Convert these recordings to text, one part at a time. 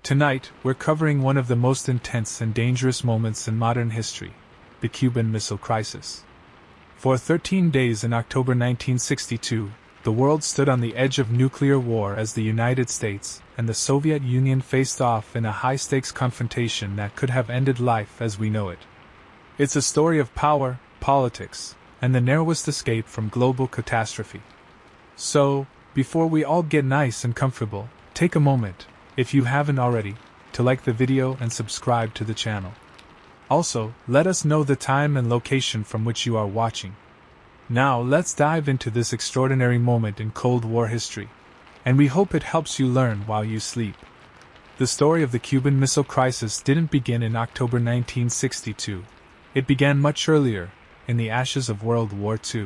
Tonight, we're covering one of the most intense and dangerous moments in modern history, the Cuban Missile Crisis. For 13 days in October 1962, the world stood on the edge of nuclear war as the United States and the Soviet Union faced off in a high-stakes confrontation that could have ended life as we know it. It's a story of power, politics, and the narrowest escape from global catastrophe. So, before we all get nice and comfortable, take a moment, if you haven't already, to like the video and subscribe to the channel. Also, let us know the time and location from which you are watching. Now let's dive into this extraordinary moment in Cold War history, and we hope it helps you learn while you sleep. The story of the Cuban Missile Crisis didn't begin in October 1962. It began much earlier, in the ashes of World War II.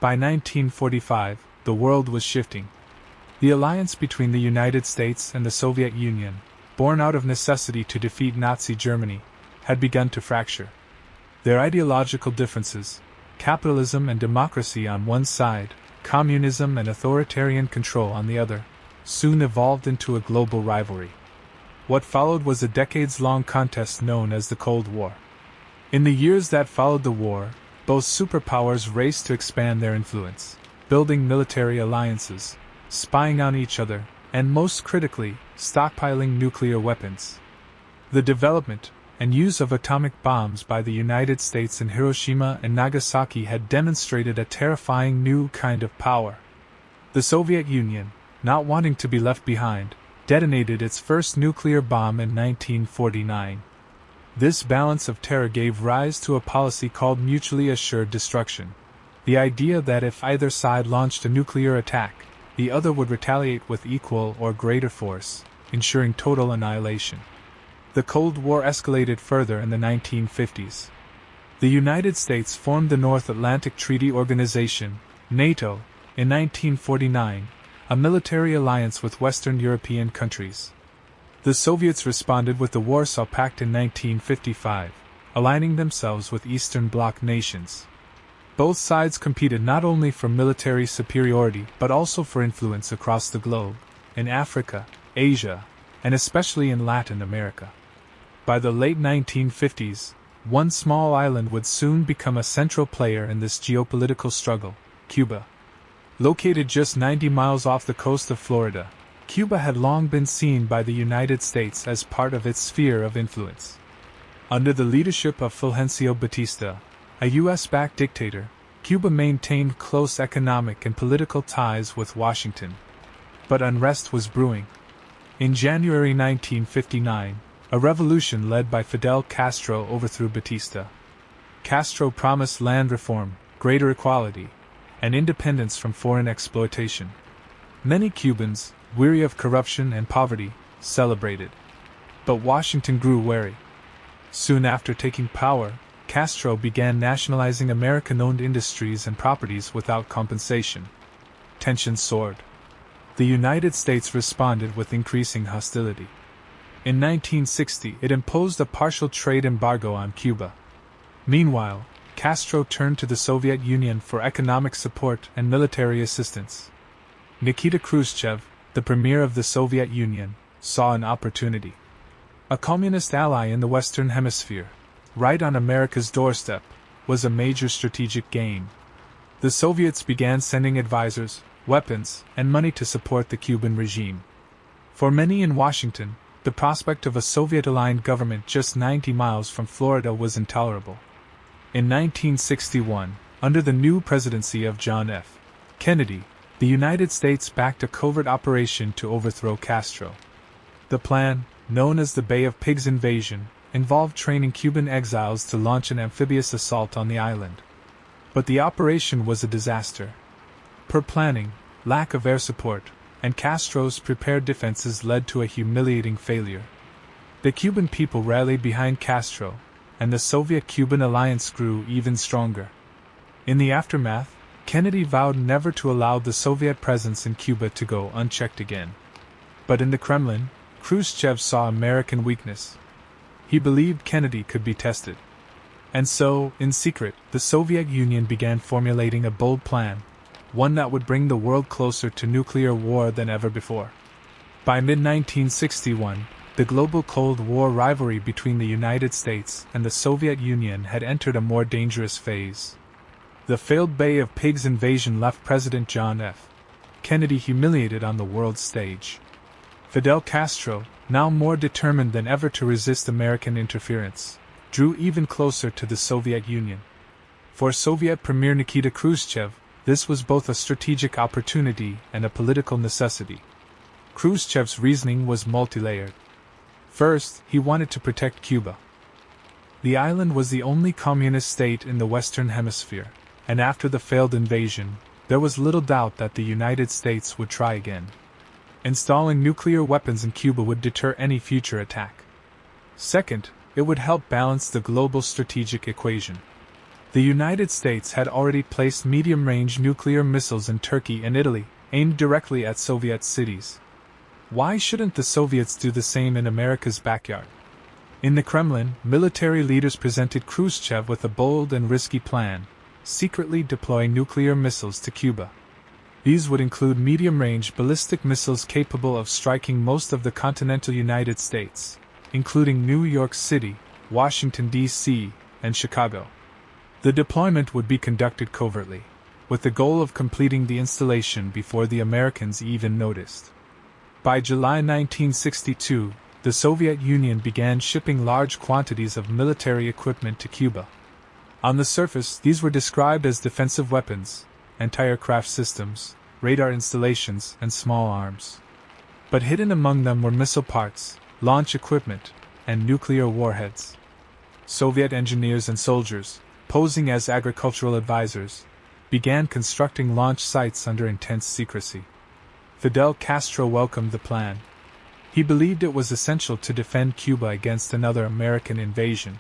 By 1945, the world was shifting. The alliance between the United States and the Soviet Union, born out of necessity to defeat Nazi Germany, had begun to fracture. Their ideological differences, capitalism and democracy on one side, communism and authoritarian control on the other, soon evolved into a global rivalry. What followed was a decades-long contest known as the Cold War. In the years that followed the war, both superpowers raced to expand their influence, building military alliances, spying on each other, and most critically, stockpiling nuclear weapons. The development and use of atomic bombs by the United States in Hiroshima and Nagasaki had demonstrated a terrifying new kind of power. The Soviet Union, not wanting to be left behind, detonated its first nuclear bomb in 1949. This balance of terror gave rise to a policy called mutually assured destruction, the idea that if either side launched a nuclear attack, the other would retaliate with equal or greater force, ensuring total annihilation. The Cold War escalated further in the 1950s. The United States formed the North Atlantic Treaty Organization, NATO, in 1949, a military alliance with Western European countries. The Soviets responded with the Warsaw Pact in 1955, aligning themselves with Eastern Bloc nations. Both sides competed not only for military superiority but also for influence across the globe, in Africa, Asia, and especially in Latin America. By the late 1950s, one small island would soon become a central player in this geopolitical struggle, Cuba. Located just 90 miles off the coast of Florida, Cuba had long been seen by the United States as part of its sphere of influence. Under the leadership of Fulgencio Batista, a U.S.-backed dictator, Cuba maintained close economic and political ties with Washington. But unrest was brewing. In January 1959, a revolution led by Fidel Castro overthrew Batista. Castro promised land reform, greater equality, and independence from foreign exploitation. Many Cubans, weary of corruption and poverty, celebrated. But Washington grew wary. Soon after taking power, Castro began nationalizing American-owned industries and properties without compensation. Tensions soared. The United States responded with increasing hostility. In 1960, it imposed a partial trade embargo on Cuba. Meanwhile, Castro turned to the Soviet Union for economic support and military assistance. Nikita Khrushchev, the premier of the Soviet Union, saw an opportunity. A communist ally in the Western Hemisphere, right on America's doorstep, was a major strategic gain. The Soviets began sending advisors, weapons, and money to support the Cuban regime. For many in Washington, the prospect of a Soviet-aligned government just 90 miles from Florida was intolerable. In 1961, under the new presidency of John F. Kennedy, the United States backed a covert operation to overthrow Castro. The plan, known as the Bay of Pigs invasion, involved training Cuban exiles to launch an amphibious assault on the island. But the operation was a disaster. Poor planning, lack of air support, and Castro's prepared defenses led to a humiliating failure. The Cuban people rallied behind Castro, and the Soviet-Cuban alliance grew even stronger. In the aftermath, Kennedy vowed never to allow the Soviet presence in Cuba to go unchecked again. But in the Kremlin, Khrushchev saw American weakness. He believed Kennedy could be tested. And so, in secret, the Soviet Union began formulating a bold plan, one that would bring the world closer to nuclear war than ever before. By mid-1961, the global Cold War rivalry between the United States and the Soviet Union had entered a more dangerous phase. The failed Bay of Pigs invasion left President John F. Kennedy humiliated on the world stage. Fidel Castro, now more determined than ever to resist American interference, drew even closer to the Soviet Union. For Soviet Premier Nikita Khrushchev, this was both a strategic opportunity and a political necessity. Khrushchev's reasoning was multi-layered. First, he wanted to protect Cuba. The island was the only communist state in the Western Hemisphere, and after the failed invasion, there was little doubt that the United States would try again. Installing nuclear weapons in Cuba would deter any future attack. Second, it would help balance the global strategic equation. The United States had already placed medium-range nuclear missiles in Turkey and Italy, aimed directly at Soviet cities. Why shouldn't the Soviets do the same in America's backyard? In the Kremlin, military leaders presented Khrushchev with a bold and risky plan: secretly deploy nuclear missiles to Cuba. These would include medium-range ballistic missiles capable of striking most of the continental United States, including New York City, Washington, D.C., and Chicago. The deployment would be conducted covertly, with the goal of completing the installation before the Americans even noticed. By July 1962, the Soviet Union began shipping large quantities of military equipment to Cuba. On the surface, these were described as defensive weapons, anti-aircraft systems, radar installations, and small arms. But hidden among them were missile parts, launch equipment, and nuclear warheads. Soviet engineers and soldiers, posing as agricultural advisors, began constructing launch sites under intense secrecy. Fidel Castro welcomed the plan. He believed it was essential to defend Cuba against another American invasion.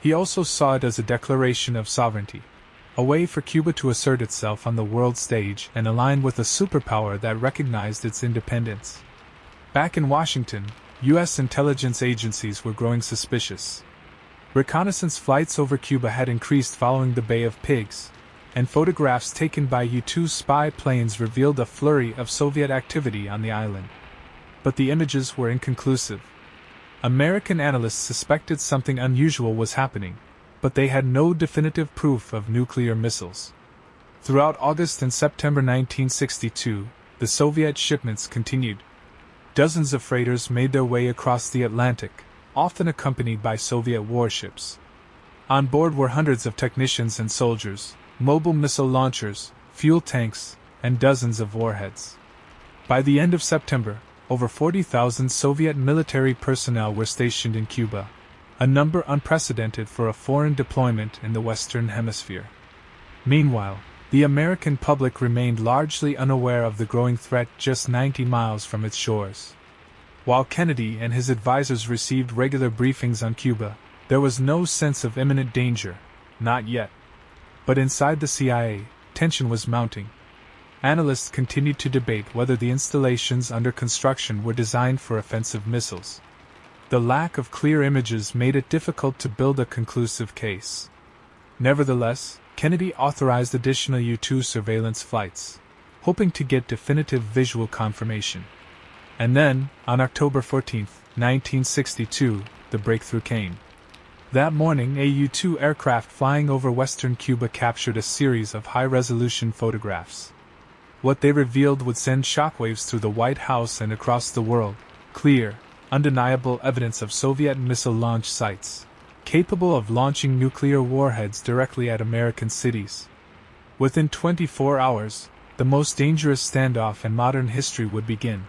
He also saw it as a declaration of sovereignty, a way for Cuba to assert itself on the world stage and align with a superpower that recognized its independence. Back in Washington, U.S. intelligence agencies were growing suspicious. Reconnaissance flights over Cuba had increased following the Bay of Pigs, and photographs taken by U-2 spy planes revealed a flurry of Soviet activity on the island. But the images were inconclusive. American analysts suspected something unusual was happening, but they had no definitive proof of nuclear missiles. Throughout August and September 1962, the Soviet shipments continued. Dozens of freighters made their way across the Atlantic, often accompanied by Soviet warships. On board were hundreds of technicians and soldiers, mobile missile launchers, fuel tanks, and dozens of warheads. By the end of September, over 40,000 Soviet military personnel were stationed in Cuba, a number unprecedented for a foreign deployment in the Western Hemisphere. Meanwhile, the American public remained largely unaware of the growing threat just 90 miles from its shores. While Kennedy and his advisors received regular briefings on Cuba, there was no sense of imminent danger, not yet. But inside the CIA, tension was mounting. Analysts continued to debate whether the installations under construction were designed for offensive missiles. The lack of clear images made it difficult to build a conclusive case. Nevertheless, Kennedy authorized additional U-2 surveillance flights, hoping to get definitive visual confirmation. And then, on October 14, 1962, the breakthrough came. That morning, a U-2 aircraft flying over western Cuba captured a series of high-resolution photographs. What they revealed would send shockwaves through the White House and across the world: clear, undeniable evidence of Soviet missile launch sites, capable of launching nuclear warheads directly at American cities. Within 24 hours, the most dangerous standoff in modern history would begin.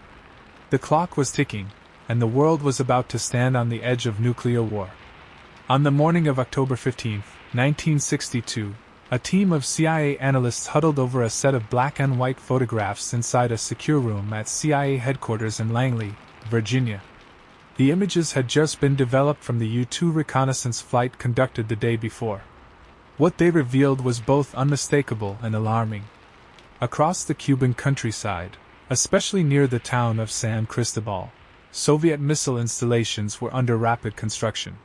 The clock was ticking, and the world was about to stand on the edge of nuclear war. On the morning of October 15, 1962, a team of CIA analysts huddled over a set of black and white photographs inside a secure room at CIA headquarters in Langley, Virginia. The images had just been developed from the U-2 reconnaissance flight conducted the day before. What they revealed was both unmistakable and alarming. Across the Cuban countryside, especially near the town of San Cristobal, Soviet missile installations were under rapid construction.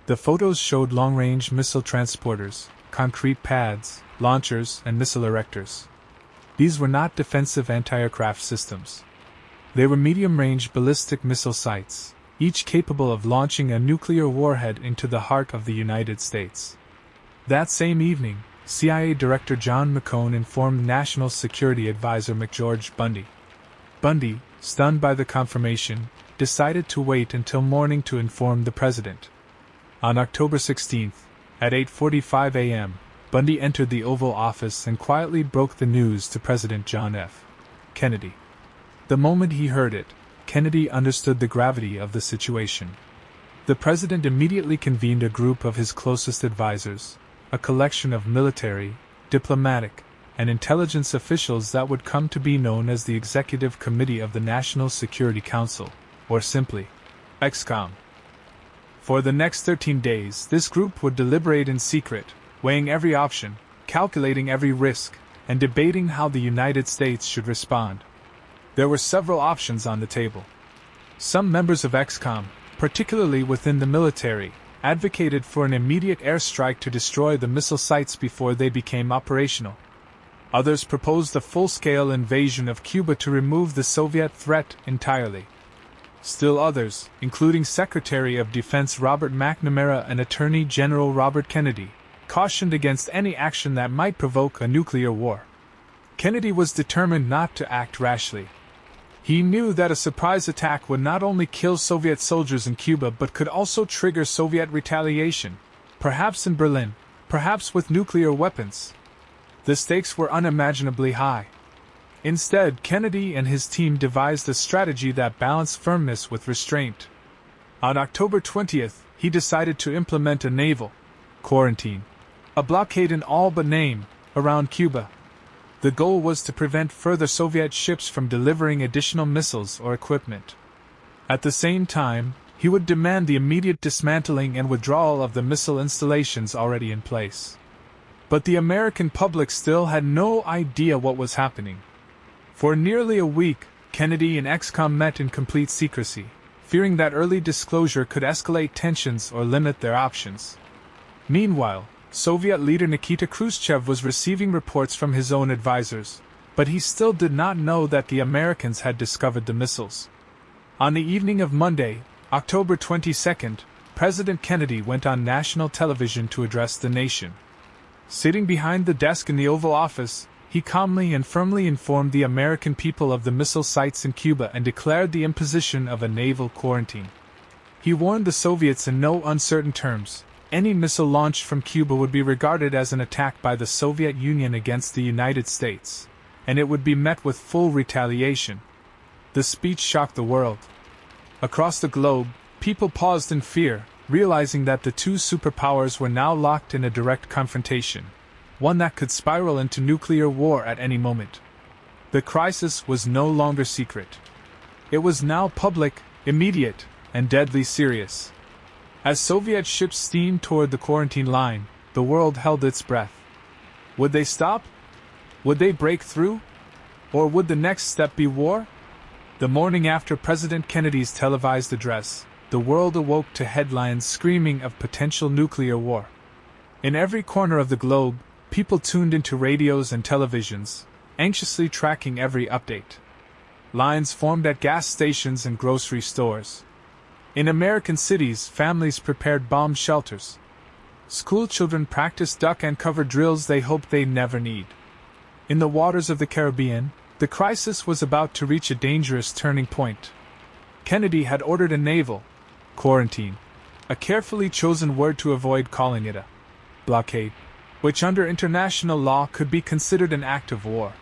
The photos showed long-range missile transporters, concrete pads, launchers, and missile erectors. These were not defensive anti-aircraft systems. They were medium-range ballistic missile sites, each capable of launching a nuclear warhead into the heart of the United States. That same evening, CIA Director John McCone informed National Security Advisor McGeorge Bundy. Bundy, stunned by the confirmation, decided to wait until morning to inform the president. On October 16, at 8:45 a.m., Bundy entered the Oval Office and quietly broke the news to President John F. Kennedy. The moment he heard it, Kennedy understood the gravity of the situation. The president immediately convened a group of his closest advisors, a collection of military, diplomatic, and intelligence officials that would come to be known as the Executive Committee of the National Security Council, or simply, ExComm. For the next 13 days, this group would deliberate in secret, weighing every option, calculating every risk, and debating how the United States should respond. There were several options on the table. Some members of ExComm, particularly within the military, advocated for an immediate airstrike to destroy the missile sites before they became operational. Others proposed a full-scale invasion of Cuba to remove the Soviet threat entirely. Still others, including Secretary of Defense Robert McNamara and Attorney General Robert Kennedy, cautioned against any action that might provoke a nuclear war. Kennedy was determined not to act rashly. He knew that a surprise attack would not only kill Soviet soldiers in Cuba but could also trigger Soviet retaliation, perhaps in Berlin, perhaps with nuclear weapons. The stakes were unimaginably high. Instead, Kennedy and his team devised a strategy that balanced firmness with restraint. On October 20th, he decided to implement a naval quarantine, a blockade in all but name, around Cuba. The goal was to prevent further Soviet ships from delivering additional missiles or equipment. At the same time, he would demand the immediate dismantling and withdrawal of the missile installations already in place. But the American public still had no idea what was happening. For nearly a week, Kennedy and ExComm met in complete secrecy, fearing that early disclosure could escalate tensions or limit their options. Meanwhile, Soviet leader Nikita Khrushchev was receiving reports from his own advisors, but he still did not know that the Americans had discovered the missiles. On the evening of Monday, October 22nd, President Kennedy went on national television to address the nation. Sitting behind the desk in the Oval Office, he calmly and firmly informed the American people of the missile sites in Cuba and declared the imposition of a naval quarantine. He warned the Soviets in no uncertain terms: any missile launched from Cuba would be regarded as an attack by the Soviet Union against the United States, and it would be met with full retaliation. The speech shocked the world. Across the globe, people paused in fear, realizing that the two superpowers were now locked in a direct confrontation, one that could spiral into nuclear war at any moment. The crisis was no longer secret. It was now public, immediate, and deadly serious. As Soviet ships steamed toward the quarantine line, the world held its breath. Would they stop? Would they break through? Or would the next step be war? The morning after President Kennedy's televised address, the world awoke to headlines screaming of potential nuclear war. In every corner of the globe, people tuned into radios and televisions, anxiously tracking every update. Lines formed at gas stations and grocery stores. In American cities, families prepared bomb shelters. School children practiced duck and cover drills they hoped they'd never need. In the waters of the Caribbean, the crisis was about to reach a dangerous turning point. Kennedy had ordered a naval quarantine, a carefully chosen word to avoid calling it a blockade, which under international law could be considered an act of war.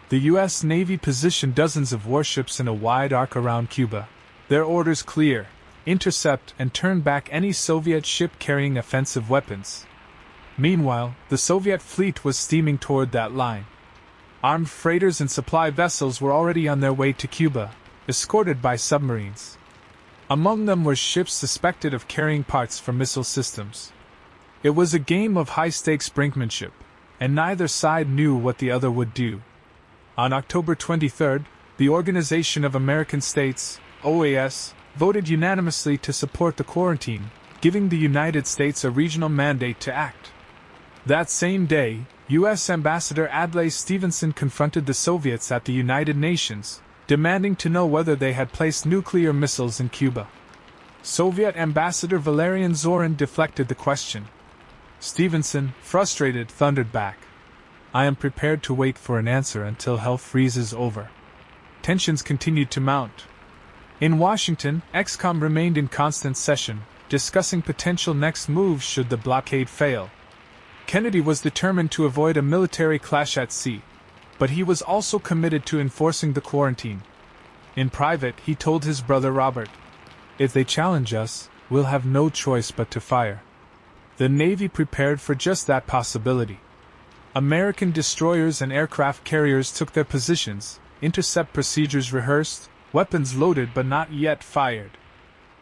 The U.S. Navy positioned dozens of warships in a wide arc around Cuba, their orders clear: intercept and turn back any Soviet ship carrying offensive weapons. Meanwhile, the Soviet fleet was steaming toward that line. Armed freighters and supply vessels were already on their way to Cuba, escorted by submarines. Among them were ships suspected of carrying parts for missile systems. It was a game of high-stakes brinkmanship, and neither side knew what the other would do. On October 23rd, the Organization of American States, OAS, voted unanimously to support the quarantine, giving the United States a regional mandate to act. That same day, U.S. Ambassador Adlai Stevenson confronted the Soviets at the United Nations, demanding to know whether they had placed nuclear missiles in Cuba. Soviet Ambassador Valerian Zorin deflected the question. Stevenson, frustrated, thundered back. I am prepared to wait for an answer until hell freezes over. Tensions continued to mount. In Washington, ExComm remained in constant session, discussing potential next moves should the blockade fail. Kennedy was determined to avoid a military clash at sea, but he was also committed to enforcing the quarantine. In private, he told his brother Robert, "If they challenge us, we'll have no choice but to fire." The Navy prepared for just that possibility. American destroyers and aircraft carriers took their positions, intercept procedures rehearsed, weapons loaded but not yet fired.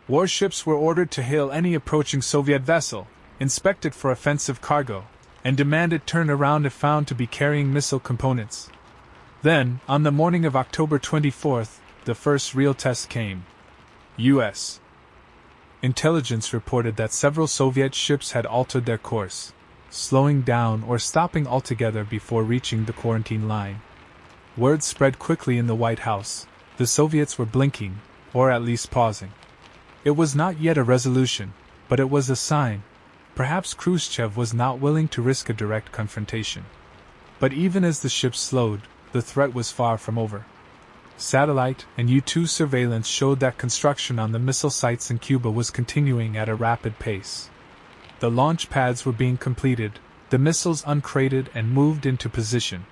Warships were ordered to hail any approaching Soviet vessel, inspect it for offensive cargo, and demand it turn around if found to be carrying missile components. Then, on the morning of October 24th, the first real test came. U.S. intelligence reported that several Soviet ships had altered their course, slowing down or stopping altogether before reaching the quarantine line. Word spread quickly in the White House. The Soviets were blinking, or at least pausing. It was not yet a resolution, but it was a sign. Perhaps Khrushchev was not willing to risk a direct confrontation. But even as the ships slowed, the threat was far from over. Satellite and U-2 surveillance showed that construction on the missile sites in Cuba was continuing at a rapid pace. The launch pads were being completed, the missiles uncrated and moved into position.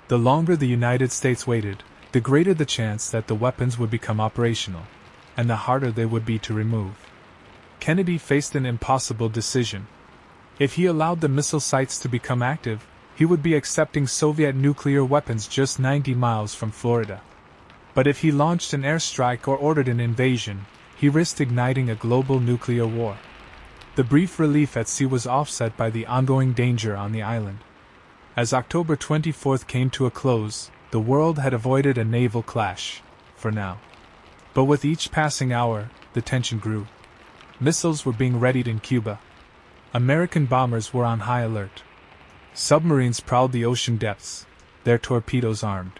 The longer the United States waited, the greater the chance that the weapons would become operational, and the harder they would be to remove. Kennedy faced an impossible decision. If he allowed the missile sites to become active, he would be accepting Soviet nuclear weapons just 90 miles from Florida. But if he launched an airstrike or ordered an invasion, he risked igniting a global nuclear war. The brief relief at sea was offset by the ongoing danger on the island. As October 24th came to a close, the world had avoided a naval clash, for now. But with each passing hour, the tension grew. Missiles were being readied in Cuba. American bombers were on high alert. Submarines prowled the ocean depths, their torpedoes armed.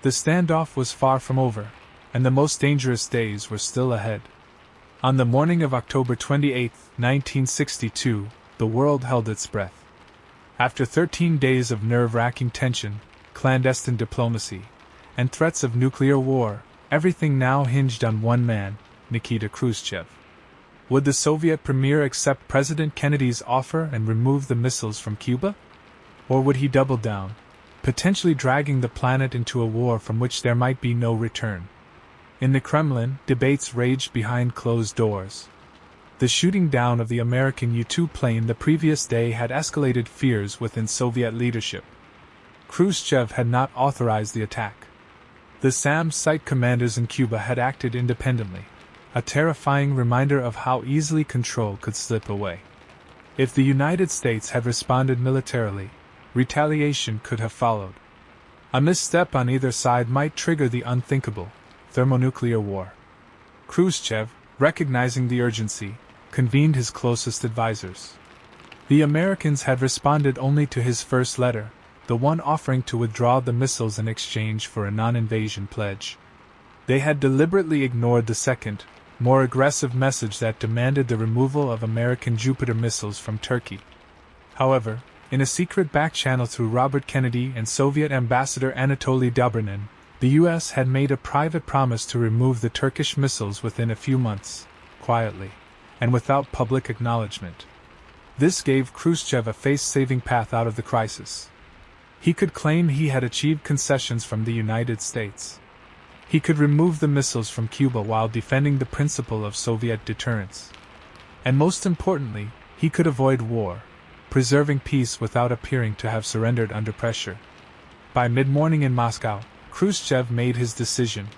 The standoff was far from over, and the most dangerous days were still ahead. On the morning of October 28, 1962, the world held its breath. After 13 days of nerve-wracking tension, clandestine diplomacy, and threats of nuclear war, everything now hinged on one man, Nikita Khrushchev. Would the Soviet premier accept President Kennedy's offer and remove the missiles from Cuba? Or would he double down, potentially dragging the planet into a war from which there might be no return? In the Kremlin, debates raged behind closed doors. The shooting down of the American U-2 plane the previous day had escalated fears within Soviet leadership. Khrushchev had not authorized the attack. The SAM site commanders in Cuba had acted independently, a terrifying reminder of how easily control could slip away. If the United States had responded militarily, retaliation could have followed. A misstep on either side might trigger the unthinkable, thermonuclear war. Khrushchev, recognizing the urgency, convened his closest advisors. The Americans had responded only to his first letter, the one offering to withdraw the missiles in exchange for a non-invasion pledge. They had deliberately ignored the second, more aggressive message that demanded the removal of American Jupiter missiles from Turkey. However, in a secret back channel through Robert Kennedy and Soviet Ambassador Anatoly Dobrinin, the U.S. had made a private promise to remove the Turkish missiles within a few months, quietly, and without public acknowledgement. This gave Khrushchev a face-saving path out of the crisis. He could claim he had achieved concessions from the United States. He could remove the missiles from Cuba while defending the principle of Soviet deterrence. And most importantly, he could avoid war, preserving peace without appearing to have surrendered under pressure. By mid-morning in Moscow, Khrushchev made his decision.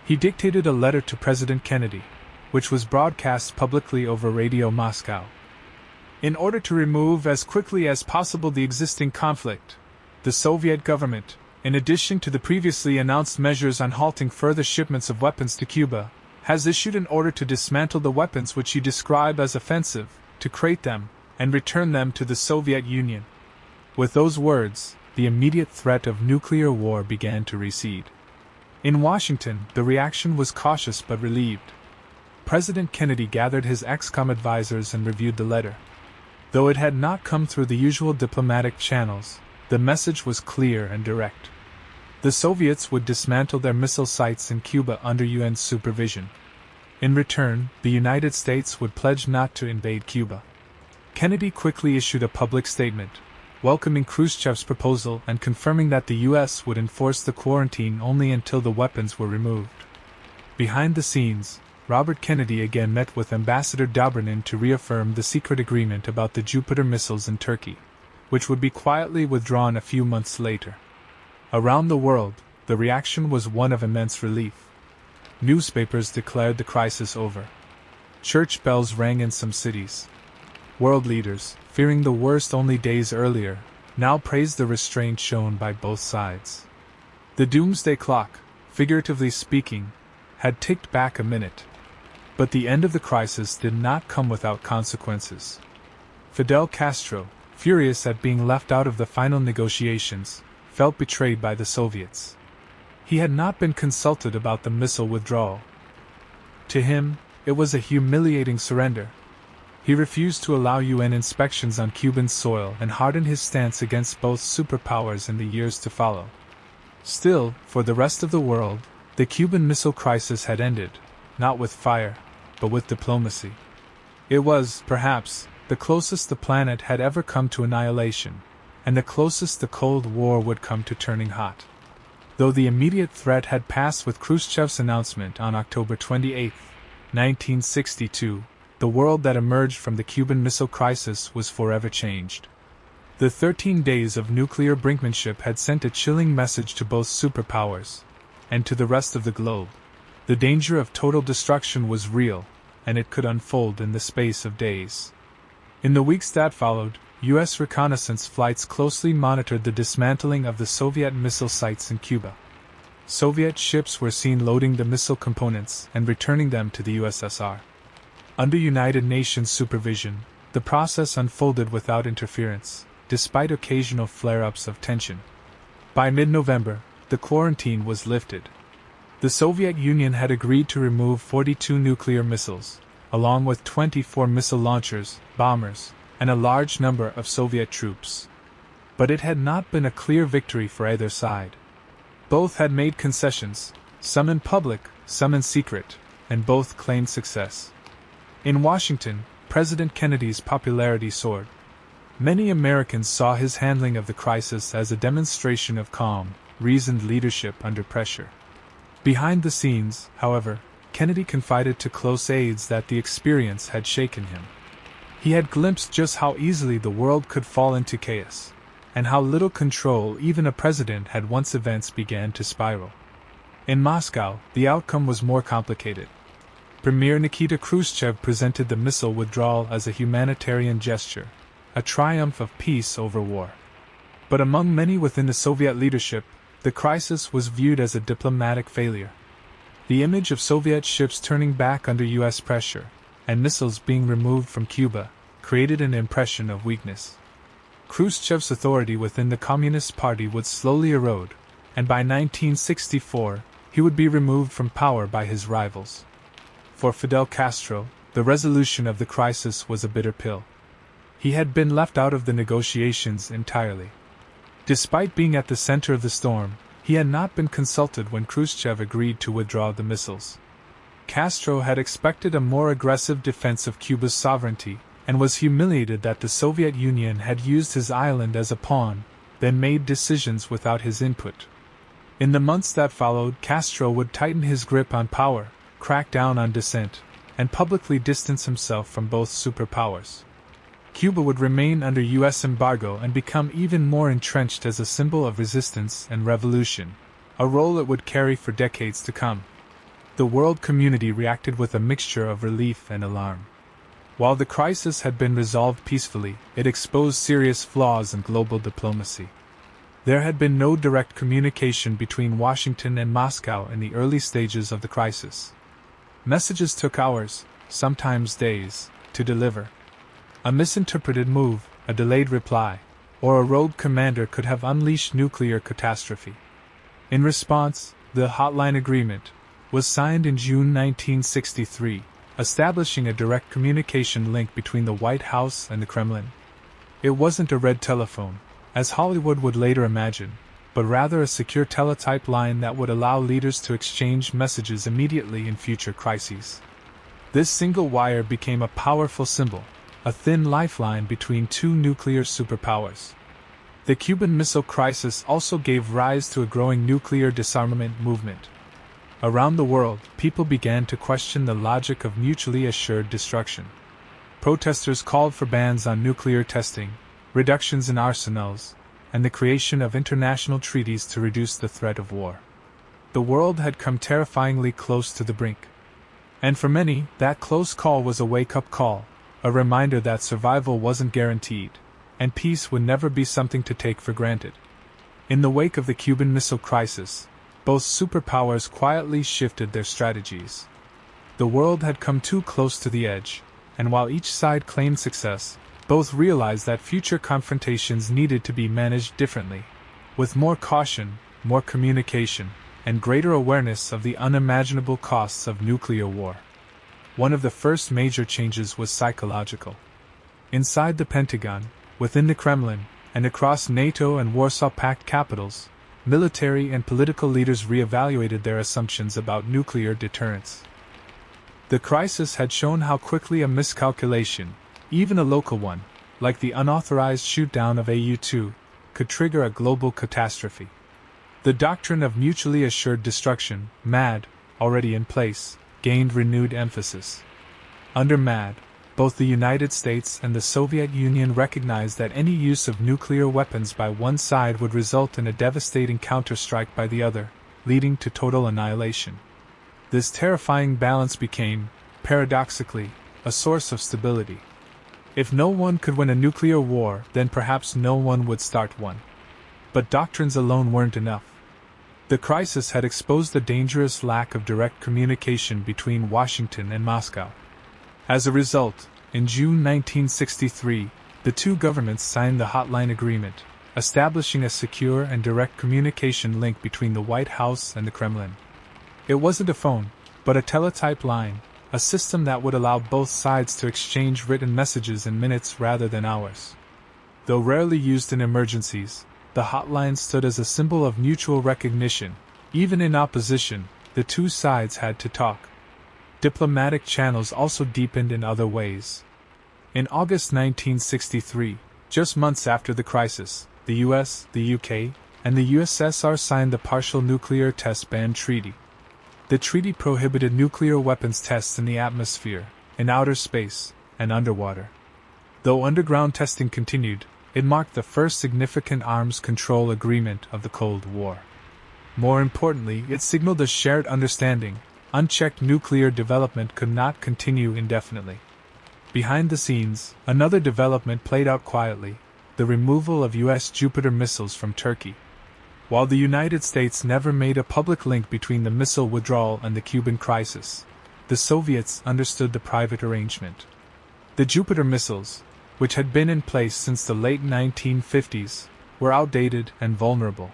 He dictated a letter to President Kennedy, which was broadcast publicly over Radio Moscow. In order to remove as quickly as possible the existing conflict, the Soviet government, in addition to the previously announced measures on halting further shipments of weapons to Cuba, has issued an order to dismantle the weapons which you describe as offensive, to crate them, and return them to the Soviet Union. With those words, the immediate threat of nuclear war began to recede. In Washington, the reaction was cautious but relieved. President Kennedy gathered his ex-com advisors and reviewed the letter. Though it had not come through the usual diplomatic channels, the message was clear and direct. The Soviets would dismantle their missile sites in Cuba under UN supervision. In return, the United States would pledge not to invade Cuba. Kennedy quickly issued a public statement, welcoming Khrushchev's proposal and confirming that the U.S. would enforce the quarantine only until the weapons were removed. Behind the scenes, Robert Kennedy again met with Ambassador Dobrynin to reaffirm the secret agreement about the Jupiter missiles in Turkey, which would be quietly withdrawn a few months later. Around the world, the reaction was one of immense relief. Newspapers declared the crisis over. Church bells rang in some cities. World leaders, fearing the worst only days earlier, now praised the restraint shown by both sides. The doomsday clock, figuratively speaking, had ticked back a minute. But the end of the crisis did not come without consequences. Fidel Castro, furious at being left out of the final negotiations, felt betrayed by the Soviets. He had not been consulted about the missile withdrawal. To him, it was a humiliating surrender. He refused to allow UN inspections on Cuban soil and hardened his stance against both superpowers in the years to follow. Still, for the rest of the world, the Cuban Missile Crisis had ended, not with fire, but with diplomacy. It was, perhaps, the closest the planet had ever come to annihilation, and the closest the Cold War would come to turning hot. Though the immediate threat had passed with Khrushchev's announcement on October 28, 1962, the world that emerged from the Cuban Missile Crisis was forever changed. The 13 days of nuclear brinkmanship had sent a chilling message to both superpowers, and to the rest of the globe. The danger of total destruction was real, and it could unfold in the space of days. In the weeks that followed, U.S. reconnaissance flights closely monitored the dismantling of the Soviet missile sites in Cuba. Soviet ships were seen loading the missile components and returning them to the USSR. Under United Nations supervision, the process unfolded without interference, despite occasional flare-ups of tension. By mid-November, the quarantine was lifted. The Soviet Union had agreed to remove 42 nuclear missiles, along with 24 missile launchers, bombers, and a large number of Soviet troops. But it had not been a clear victory for either side. Both had made concessions, some in public, some in secret, and both claimed success. In Washington, President Kennedy's popularity soared. Many Americans saw his handling of the crisis as a demonstration of calm, reasoned leadership under pressure. Behind the scenes, however, Kennedy confided to close aides that the experience had shaken him. He had glimpsed just how easily the world could fall into chaos, and how little control even a president had once events began to spiral. In Moscow, the outcome was more complicated. Premier Nikita Khrushchev presented the missile withdrawal as a humanitarian gesture, a triumph of peace over war. But among many within the Soviet leadership, the crisis was viewed as a diplomatic failure. The image of Soviet ships turning back under U.S. pressure, and missiles being removed from Cuba, created an impression of weakness. Khrushchev's authority within the Communist Party would slowly erode, and by 1964, he would be removed from power by his rivals. For Fidel Castro, the resolution of the crisis was a bitter pill. He had been left out of the negotiations entirely. Despite being at the center of the storm, he had not been consulted when Khrushchev agreed to withdraw the missiles. Castro had expected a more aggressive defense of Cuba's sovereignty, and was humiliated that the Soviet Union had used his island as a pawn, then made decisions without his input. In the months that followed, Castro would tighten his grip on power, crack down on dissent, and publicly distance himself from both superpowers. Cuba would remain under U.S. embargo and become even more entrenched as a symbol of resistance and revolution, a role it would carry for decades to come. The world community reacted with a mixture of relief and alarm. While the crisis had been resolved peacefully, it exposed serious flaws in global diplomacy. There had been no direct communication between Washington and Moscow in the early stages of the crisis. Messages took hours, sometimes days, to deliver. A misinterpreted move, a delayed reply, or a rogue commander could have unleashed nuclear catastrophe. In response, the Hotline Agreement was signed in June 1963, establishing a direct communication link between the White House and the Kremlin. It wasn't a red telephone, as Hollywood would later imagine, but rather a secure teletype line that would allow leaders to exchange messages immediately in future crises. This single wire became a powerful symbol, a thin lifeline between two nuclear superpowers. The Cuban Missile Crisis also gave rise to a growing nuclear disarmament movement. Around the world, people began to question the logic of mutually assured destruction. Protesters called for bans on nuclear testing, reductions in arsenals, and the creation of international treaties to reduce the threat of war. The world had come terrifyingly close to the brink. And for many, that close call was a wake-up call, a reminder that survival wasn't guaranteed, and peace would never be something to take for granted. In the wake of the Cuban Missile Crisis, both superpowers quietly shifted their strategies. The world had come too close to the edge, and while each side claimed success, both realized that future confrontations needed to be managed differently, with more caution, more communication, and greater awareness of the unimaginable costs of nuclear war. One of the first major changes was psychological. Inside the Pentagon, within the Kremlin, and across NATO and Warsaw Pact capitals, military and political leaders re-evaluated their assumptions about nuclear deterrence. The crisis had shown how quickly a miscalculation, even a local one, like the unauthorized shoot-down of AU-2, could trigger a global catastrophe. The doctrine of mutually assured destruction, MAD, already in place, gained renewed emphasis. Under MAD, both the United States and the Soviet Union recognized that any use of nuclear weapons by one side would result in a devastating counterstrike by the other, leading to total annihilation. This terrifying balance became, paradoxically, a source of stability. If no one could win a nuclear war, then perhaps no one would start one. But doctrines alone weren't enough. The crisis had exposed the dangerous lack of direct communication between Washington and Moscow. As a result, in June 1963, the two governments signed the Hotline Agreement, establishing a secure and direct communication link between the White House and the Kremlin. It wasn't a phone, but a teletype line, a system that would allow both sides to exchange written messages in minutes rather than hours. Though rarely used in emergencies, the hotline stood as a symbol of mutual recognition. Even in opposition, the two sides had to talk. Diplomatic channels also deepened in other ways. In August 1963, just months after the crisis, the US, the UK, and the USSR signed the Partial Nuclear Test Ban Treaty. The treaty prohibited nuclear weapons tests in the atmosphere, in outer space, and underwater. Though underground testing continued, it marked the first significant arms control agreement of the Cold War. More importantly, it signaled a shared understanding: unchecked nuclear development could not continue indefinitely. Behind the scenes, another development played out quietly: the removal of U.S. Jupiter missiles from Turkey. While the United States never made a public link between the missile withdrawal and the Cuban crisis, the Soviets understood the private arrangement. The Jupiter missiles, which had been in place since the late 1950s, were outdated and vulnerable.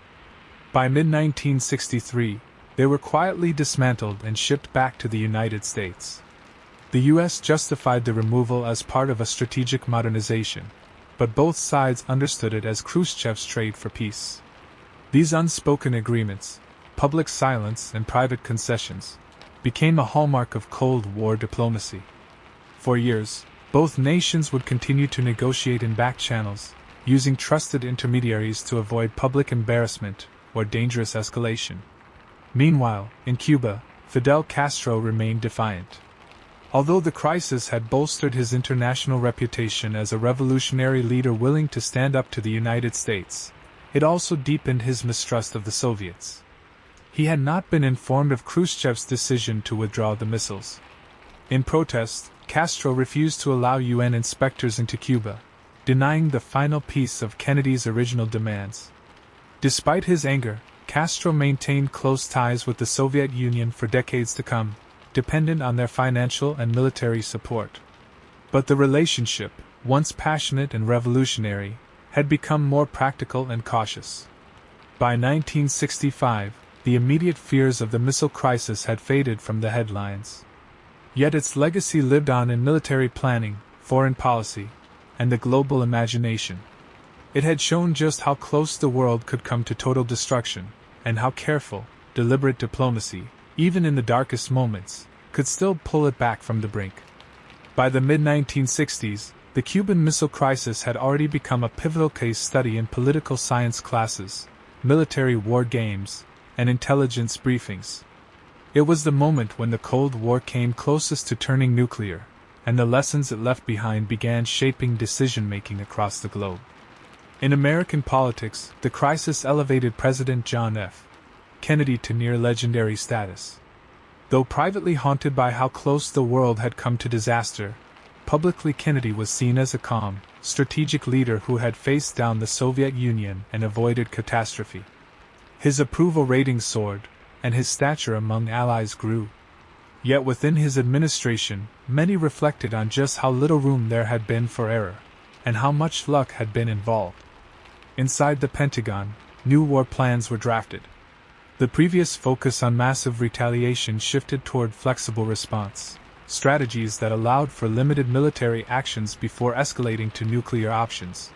By mid-1963, they were quietly dismantled and shipped back to the United States. The U.S. justified the removal as part of a strategic modernization, but both sides understood it as Khrushchev's trade for peace. These unspoken agreements, public silence and private concessions, became a hallmark of Cold War diplomacy. For years, both nations would continue to negotiate in back channels, using trusted intermediaries to avoid public embarrassment or dangerous escalation. Meanwhile, in Cuba, Fidel Castro remained defiant. Although the crisis had bolstered his international reputation as a revolutionary leader willing to stand up to the United States, it also deepened his mistrust of the Soviets. He had not been informed of Khrushchev's decision to withdraw the missiles. In protest, Castro refused to allow UN inspectors into Cuba, denying the final piece of Kennedy's original demands. Despite his anger, Castro maintained close ties with the Soviet Union for decades to come, dependent on their financial and military support. But the relationship, once passionate and revolutionary, had become more practical and cautious. By 1965, the immediate fears of the missile crisis had faded from the headlines. Yet its legacy lived on in military planning, foreign policy, and the global imagination. It had shown just how close the world could come to total destruction, and how careful, deliberate diplomacy, even in the darkest moments, could still pull it back from the brink. By the mid-1960s, the Cuban Missile Crisis had already become a pivotal case study in political science classes, military war games, and intelligence briefings. It was the moment when the Cold War came closest to turning nuclear, and the lessons it left behind began shaping decision-making across the globe. In American politics, the crisis elevated President John F. Kennedy to near-legendary status. Though privately haunted by how close the world had come to disaster, publicly Kennedy was seen as a calm, strategic leader who had faced down the Soviet Union and avoided catastrophe. His approval ratings soared, and his stature among allies grew. Yet within his administration, many reflected on just how little room there had been for error, and how much luck had been involved. Inside the Pentagon, new war plans were drafted. The previous focus on massive retaliation shifted toward flexible response, strategies that allowed for limited military actions before escalating to nuclear options.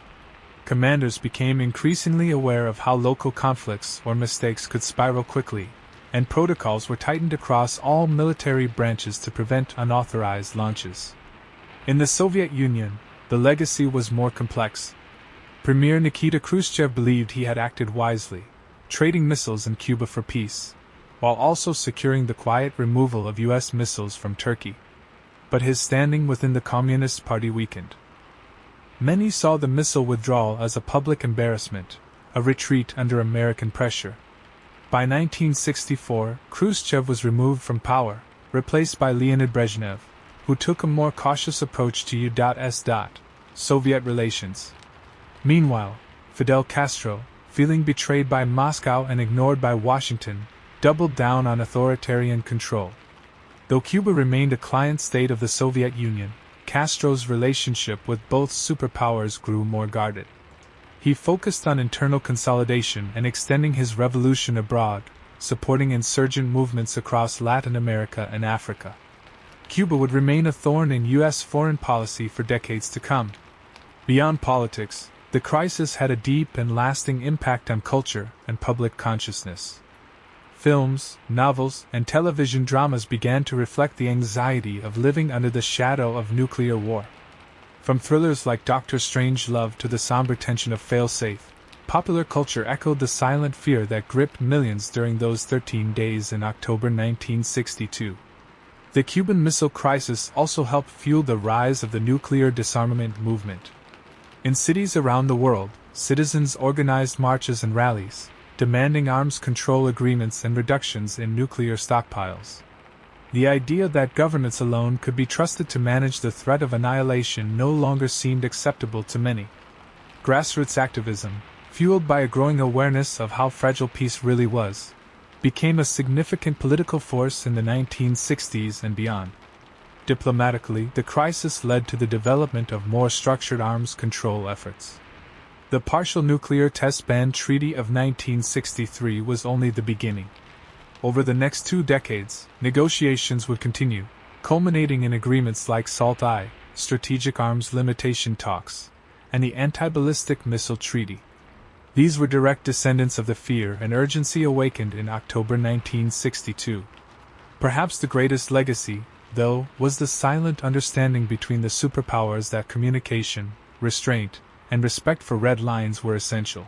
Commanders became increasingly aware of how local conflicts or mistakes could spiral quickly, and protocols were tightened across all military branches to prevent unauthorized launches. In the Soviet Union, the legacy was more complex. Premier Nikita Khrushchev believed he had acted wisely, trading missiles in Cuba for peace, while also securing the quiet removal of U.S. missiles from Turkey. But his standing within the Communist Party weakened. Many saw the missile withdrawal as a public embarrassment, a retreat under American pressure. By 1964, Khrushchev was removed from power, replaced by Leonid Brezhnev, who took a more cautious approach to U.S. Soviet relations. Meanwhile, Fidel Castro, feeling betrayed by Moscow and ignored by Washington, doubled down on authoritarian control. Though Cuba remained a client state of the Soviet Union, Castro's relationship with both superpowers grew more guarded. He focused on internal consolidation and extending his revolution abroad, supporting insurgent movements across Latin America and Africa. Cuba would remain a thorn in U.S. foreign policy for decades to come. Beyond politics, the crisis had a deep and lasting impact on culture and public consciousness. Films, novels, and television dramas began to reflect the anxiety of living under the shadow of nuclear war. From thrillers like Dr. Strangelove to the somber tension of Failsafe, popular culture echoed the silent fear that gripped millions during those 13 days in October 1962. The Cuban Missile Crisis also helped fuel the rise of the nuclear disarmament movement. In cities around the world, citizens organized marches and rallies, demanding arms control agreements and reductions in nuclear stockpiles. The idea that governments alone could be trusted to manage the threat of annihilation no longer seemed acceptable to many. Grassroots activism, fueled by a growing awareness of how fragile peace really was, became a significant political force in the 1960s and beyond. Diplomatically, the crisis led to the development of more structured arms control efforts. The Partial Nuclear Test Ban Treaty of 1963 was only the beginning. Over the next 2 decades, negotiations would continue, culminating in agreements like SALT-I, Strategic Arms Limitation Talks, and the Anti-Ballistic Missile Treaty. These were direct descendants of the fear and urgency awakened in October 1962. Perhaps the greatest legacy, though, was the silent understanding between the superpowers that communication, restraint, and respect for red lines were essential.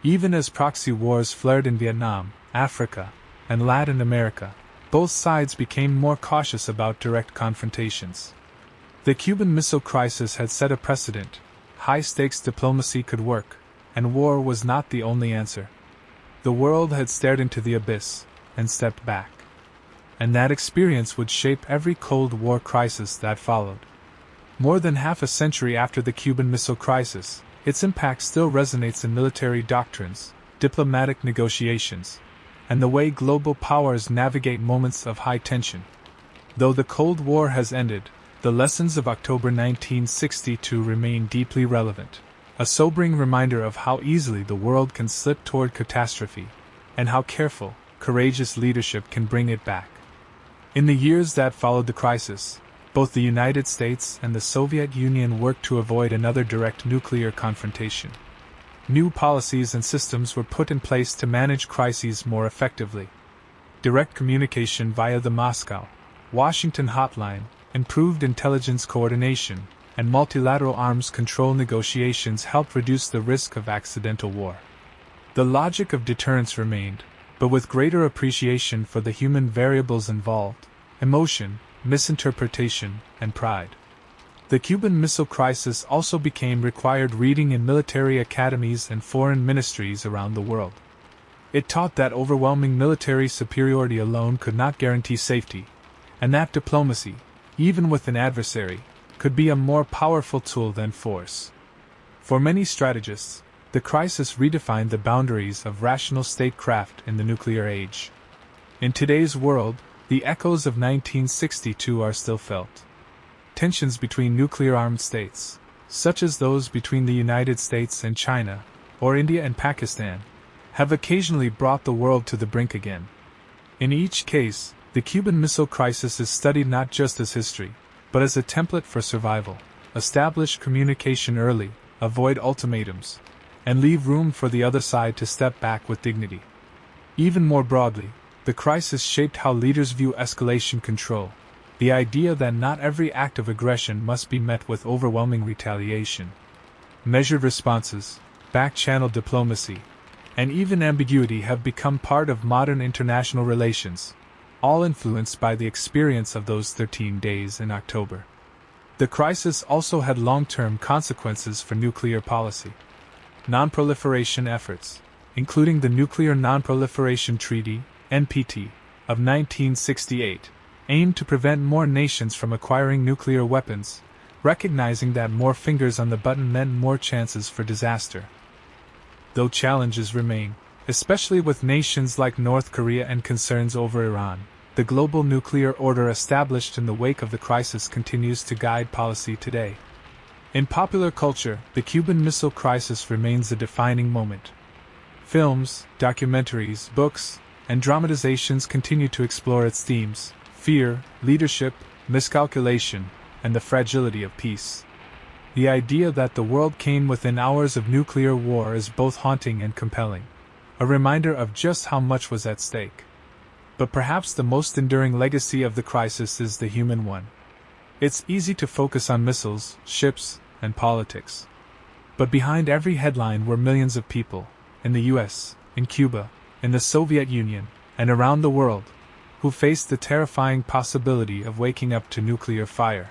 Even as proxy wars flared in Vietnam, Africa, and Latin America, both sides became more cautious about direct confrontations. The Cuban Missile Crisis had set a precedent. High-stakes diplomacy could work, and war was not the only answer. The world had stared into the abyss, and stepped back. And that experience would shape every Cold War crisis that followed. More than half a century after the Cuban Missile Crisis, its impact still resonates in military doctrines, diplomatic negotiations, and the way global powers navigate moments of high tension. Though the Cold War has ended, the lessons of October 1962 remain deeply relevant, a sobering reminder of how easily the world can slip toward catastrophe, and how careful, courageous leadership can bring it back. In the years that followed the crisis, both the United States and the Soviet Union worked to avoid another direct nuclear confrontation. New policies and systems were put in place to manage crises more effectively. Direct communication via the Moscow, Washington hotline, improved intelligence coordination, and multilateral arms control negotiations helped reduce the risk of accidental war. The logic of deterrence remained, but with greater appreciation for the human variables involved: emotion, misinterpretation, and pride. The Cuban Missile Crisis also became required reading in military academies and foreign ministries around the world. It taught that overwhelming military superiority alone could not guarantee safety, and that diplomacy, even with an adversary, could be a more powerful tool than force. For many strategists, the crisis redefined the boundaries of rational statecraft in the nuclear age. In today's world, the echoes of 1962 are still felt. Tensions between nuclear-armed states, such as those between the United States and China, or India and Pakistan, have occasionally brought the world to the brink again. In each case, the Cuban Missile Crisis is studied not just as history, but as a template for survival. Establish communication early, avoid ultimatums, and leave room for the other side to step back with dignity. Even more broadly, the crisis shaped how leaders view escalation control, the idea that not every act of aggression must be met with overwhelming retaliation. Measured responses, back-channel diplomacy, and even ambiguity have become part of modern international relations, all influenced by the experience of those 13 days in October. The crisis also had long-term consequences for nuclear policy. Non-proliferation efforts, including the Nuclear Non-Proliferation Treaty (NPT) of 1968, aimed to prevent more nations from acquiring nuclear weapons, recognizing that more fingers on the button meant more chances for disaster. Though challenges remain, especially with nations like North Korea and concerns over Iran, the global nuclear order established in the wake of the crisis continues to guide policy today. In popular culture, the Cuban Missile Crisis remains a defining moment. Films, documentaries, books, and dramatizations continue to explore its themes: fear, leadership, miscalculation, and the fragility of peace. The idea that the world came within hours of nuclear war is both haunting and compelling, a reminder of just how much was at stake. But perhaps the most enduring legacy of the crisis is the human one. It's easy to focus on missiles, ships, and politics. But behind every headline were millions of people, in the US, in Cuba, in the Soviet Union, and around the world, who faced the terrifying possibility of waking up to nuclear fire.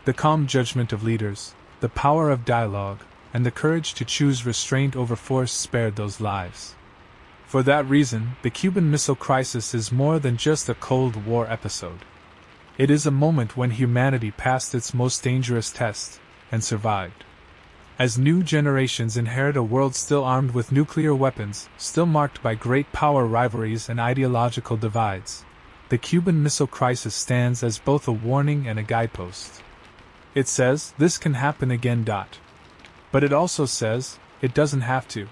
The calm judgment of leaders, the power of dialogue, and the courage to choose restraint over force spared those lives. For that reason, the Cuban Missile Crisis is more than just a Cold War episode. It is a moment when humanity passed its most dangerous test, and survived. As new generations inherit a world still armed with nuclear weapons, still marked by great power rivalries and ideological divides, the Cuban Missile Crisis stands as both a warning and a guidepost. It says, this can happen again. But it also says, it doesn't have to.